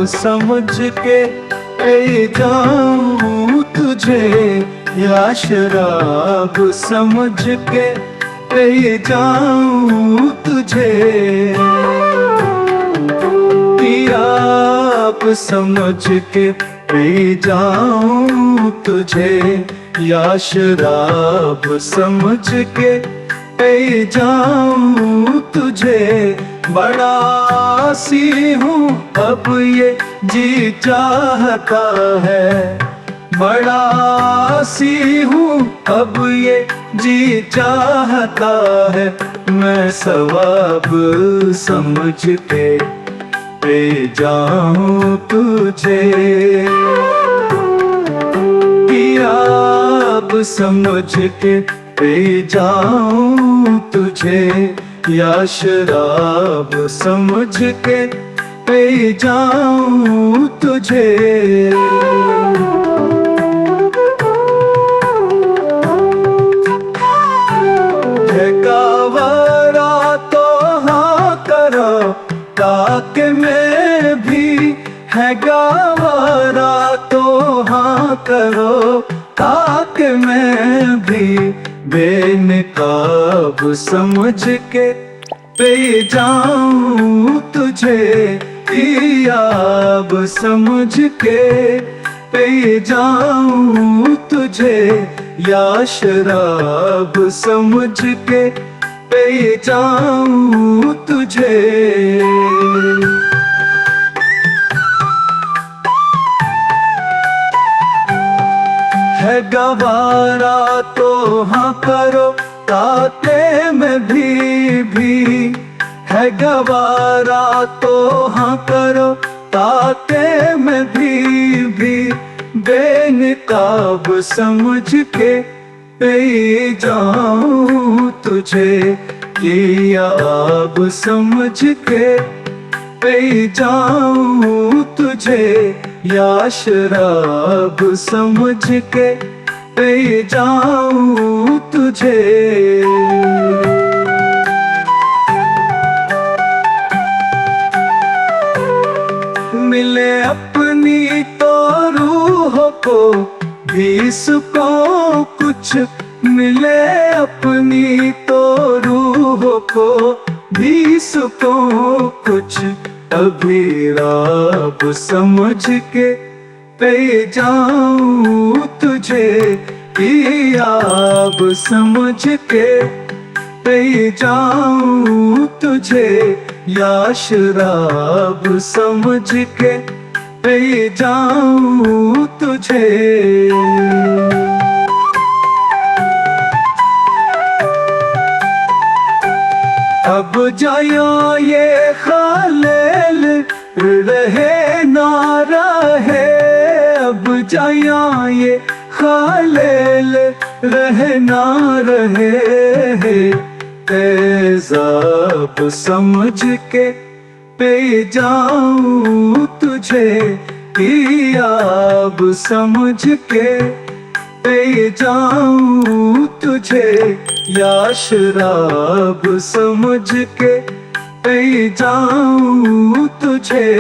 समझ के पी जाऊं तुझे, या शराब समझ के पी जाऊं तुझे। पियाब समझ के पी जाऊं तुझे, या शराब समझ के पी जाऊं तुझे। बड़ा सी हूँ अब ये जी चाहता है, बड़ा सी हूँ अब ये जी चाहता है। मैं सवाब समझ के पी जाऊं तुझे, पियाब समझ के पी जाऊं तुझे, या शराब समझ के पी जाऊं तुझे। है गवारा तो हाँ करो ताकि मैं भी, है गवारा तो हाँ करो ताकि मैं भी बेनकाब समझ के पी जाऊं तुझे, पियाब समझ के पी जाऊं तुझे, या शराब समझ के पी जाऊं तुझे। है गवारा तो हाँ करो ताते में भी, है गवारा तो हाँ करो ताते में भी बेनकाब समझ के पी जाऊं तुझे, पियाब समझ के पी जाऊं तुझे, या शराब समझ के पी जाऊं तुझे। मिले अपनी तो रूह को भी सुकून कुछ, मिले अपनी तो रूह को भी सुकून कुछ। अभी राब समझ के पी जाऊं तुझे, पियाब समझ के पी जाऊं तुझे, या शराब समझ के पी जाऊं तुझे। अब जाया ये ख़ालिल रहे ना रहे, अब जाया ये ख़ालिल रहे ना रहे। तेज़ाब समझ के पी जाऊं तुझे, पियाब समझ के पी जाऊं तुझे, या शराब समझ के पी जाऊं तुझे।